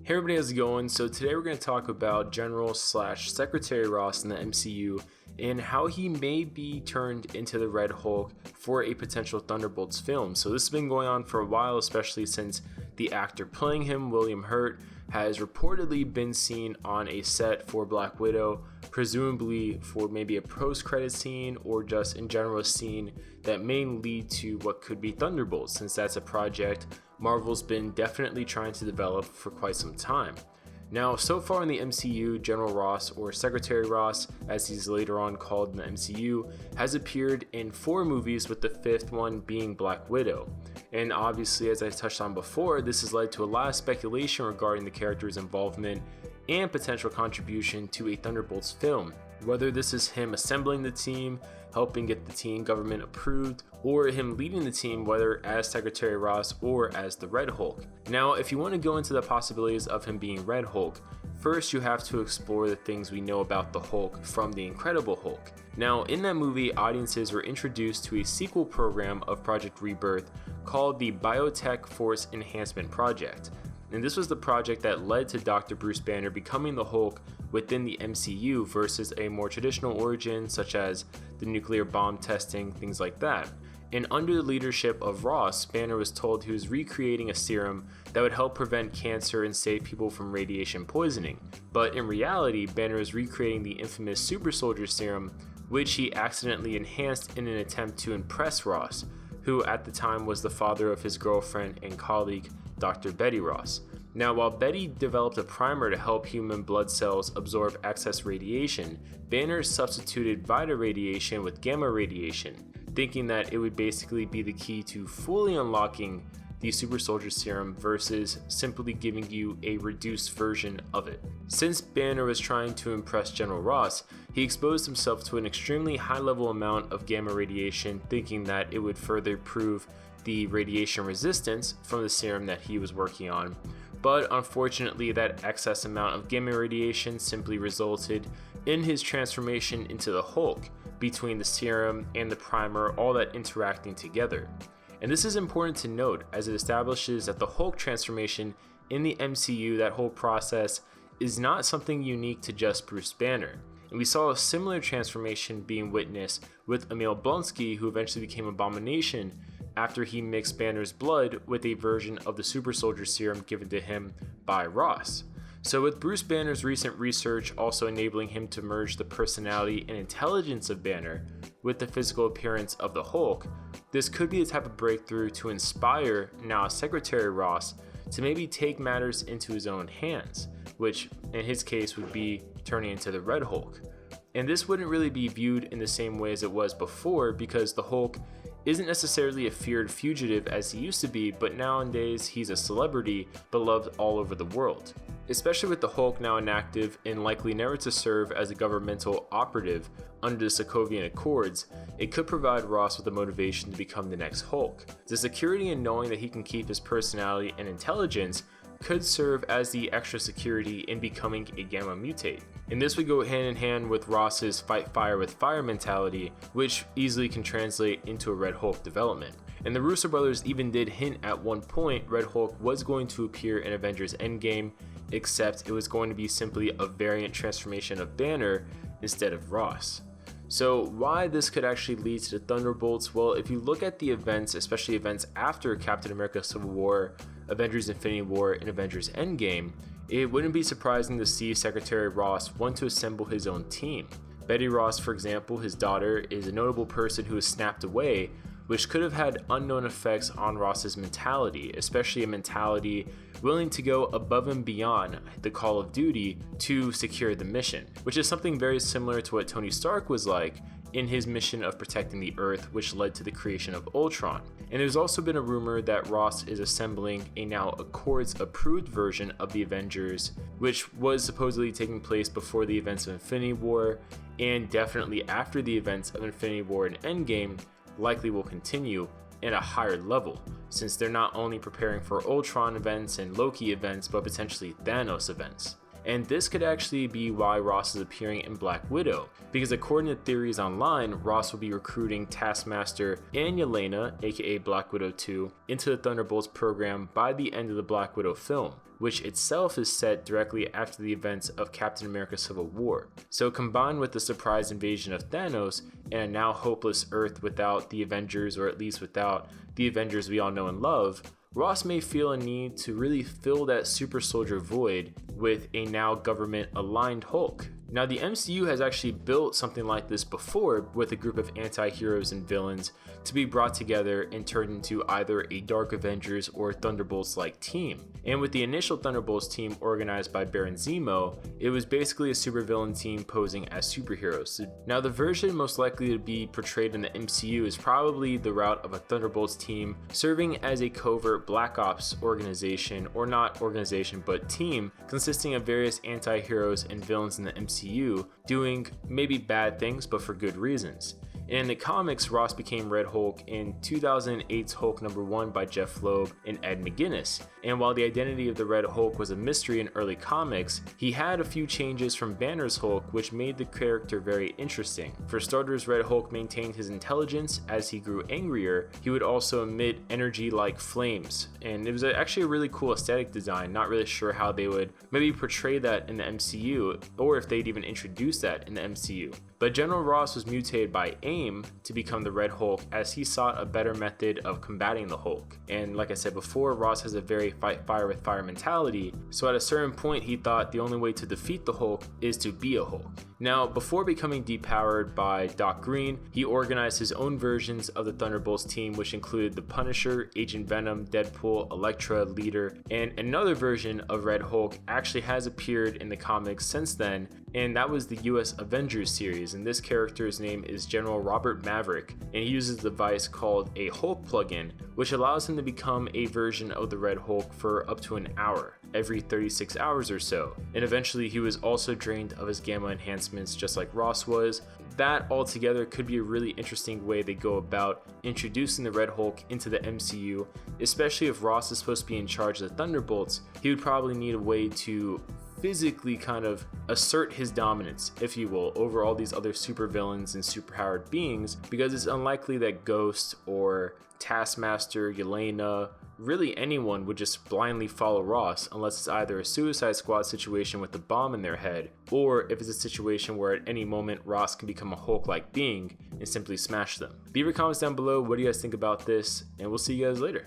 Hey everybody, how's it going? So today we're going to talk about General/Secretary Ross in the MCU and how he may be turned into the Red Hulk for a potential Thunderbolts film. So this has been going on for a while, especially since the actor playing him, William Hurt, has reportedly been seen on a set for Black Widow, presumably for maybe a post-credit scene or just in general a scene that may lead to what could be Thunderbolts, since that's a project Marvel's been definitely trying to develop for quite some time. Now, so far in the MCU, General Ross, or Secretary Ross, as he's later on called in the MCU, has appeared in 4 movies, with the 5th one being Black Widow. And obviously, as I touched on before, this has led to a lot of speculation regarding the character's involvement and potential contribution to a Thunderbolts film. Whether this is him assembling the team, helping get the team government approved, or him leading the team, whether as Secretary Ross or as the Red Hulk. Now, if you want to go into the possibilities of him being Red Hulk, first you have to explore the things we know about the Hulk from The Incredible Hulk. Now, in that movie, audiences were introduced to a sequel program of Project Rebirth called the Biotech Force Enhancement Project. And this was the project that led to Dr. Bruce Banner becoming the Hulk within the MCU versus a more traditional origin such as the nuclear bomb testing, things like that. And under the leadership of Ross, Banner was told he was recreating a serum that would help prevent cancer and save people from radiation poisoning. But in reality, Banner was recreating the infamous super soldier serum, which he accidentally enhanced in an attempt to impress Ross, who at the time was the father of his girlfriend and colleague, Dr. Betty Ross. Now, while Betty developed a primer to help human blood cells absorb excess radiation, Banner substituted Vita radiation with gamma radiation, thinking that it would basically be the key to fully unlocking the super soldier serum versus simply giving you a reduced version of it. Since Banner was trying to impress General Ross, he exposed himself to an extremely high level amount of gamma radiation, thinking that it would further prove the radiation resistance from the serum that he was working on. But unfortunately, that excess amount of gamma radiation simply resulted in his transformation into the Hulk, between the serum and the primer all that interacting together. And this is important to note, as it establishes that the Hulk transformation in the MCU, that whole process, is not something unique to just Bruce Banner. And we saw a similar transformation being witnessed with Emil Blonsky, who eventually became Abomination after he mixed Banner's blood with a version of the super soldier serum given to him by Ross. So with Bruce Banner's recent research also enabling him to merge the personality and intelligence of Banner with the physical appearance of the Hulk, this could be the type of breakthrough to inspire now Secretary Ross to maybe take matters into his own hands, which in his case would be turning into the Red Hulk. And this wouldn't really be viewed in the same way as it was before, because the Hulk isn't necessarily a feared fugitive as he used to be, but nowadays he's a celebrity beloved all over the world. Especially with the Hulk now inactive and likely never to serve as a governmental operative under the Sokovian Accords, it could provide Ross with the motivation to become the next Hulk. The security in knowing that he can keep his personality and intelligence could serve as the extra security in becoming a gamma mutate. And this would go hand in hand with Ross's fight fire with fire mentality, which easily can translate into a Red Hulk development. And the Russo brothers even did hint at one point Red Hulk was going to appear in Avengers Endgame, except it was going to be simply a variant transformation of Banner instead of Ross. So why this could actually lead to the Thunderbolts? Well, if you look at the events, especially events after Captain America Civil War, Avengers Infinity War, and Avengers Endgame, it wouldn't be surprising to see Secretary Ross want to assemble his own team. Betty Ross, for example, his daughter, is a notable person who was snapped away, which could have had unknown effects on Ross's mentality, especially a mentality willing to go above and beyond the call of duty to secure the mission, which is something very similar to what Tony Stark was like in his mission of protecting the Earth, which led to the creation of Ultron. And there's also been a rumor that Ross is assembling a now Accords approved version of the Avengers, which was supposedly taking place before the events of Infinity War, and definitely after the events of Infinity War and Endgame likely will continue at a higher level, since they're not only preparing for Ultron events and Loki events, but potentially Thanos events. And this could actually be why Ross is appearing in Black Widow, because according to theories online, Ross will be recruiting Taskmaster and Yelena, aka Black Widow 2, into the Thunderbolts program by the end of the Black Widow film, which itself is set directly after the events of Captain America Civil War. So combined with the surprise invasion of Thanos and a now hopeless Earth without the Avengers, or at least without the Avengers we all know and love, Ross may feel a need to really fill that super soldier void with a now government aligned Hulk. Now, the MCU has actually built something like this before, with a group of anti-heroes and villains to be brought together and turned into either a Dark Avengers or Thunderbolts-like team. And with the initial Thunderbolts team organized by Baron Zemo, it was basically a supervillain team posing as superheroes. Now, the version most likely to be portrayed in the MCU is probably the route of a Thunderbolts team serving as a covert Black Ops organization, or not organization, but team, consisting of various anti-heroes and villains in the MCU doing maybe bad things, but for good reasons. In the comics, Ross became Red Hulk in 2008's Hulk #1 by Jeff Loeb and Ed McGuinness. And while the identity of the Red Hulk was a mystery in early comics, he had a few changes from Banner's Hulk, which made the character very interesting. For starters, Red Hulk maintained his intelligence. As he grew angrier, he would also emit energy like flames. And it was actually a really cool aesthetic design. Not really sure how they would maybe portray that in the MCU, or if they'd even introduce that in the MCU. But General Ross was mutated by AIM to become the Red Hulk, as he sought a better method of combating the Hulk. And like I said before, Ross has a very fight fire with fire mentality, so at a certain point he thought the only way to defeat the Hulk is to be a Hulk. Now, before becoming depowered by Doc Green, he organized his own versions of the Thunderbolts team, which included the Punisher, Agent Venom, Deadpool, Elektra, Leader, and another version of Red Hulk actually has appeared in the comics since then, and that was the US Avengers series, and this character's name is General Robert Maverick, and he uses a device called a Hulk plugin, which allows him to become a version of the Red Hulk for up to an hour, every 36 hours or so, and eventually he was also drained of his gamma enhancements just like Ross was. That altogether could be a really interesting way they go about introducing the Red Hulk into the MCU, especially if Ross is supposed to be in charge of the Thunderbolts. He would probably need a way to physically kind of assert his dominance, if you will, over all these other supervillains and superpowered beings, because it's unlikely that Ghost or Taskmaster, Yelena, really anyone would just blindly follow Ross unless it's either a Suicide Squad situation with the bomb in their head, or if it's a situation where at any moment Ross can become a Hulk-like being and simply smash them. Leave your comments down below. What do you guys think about this? And we'll see you guys later.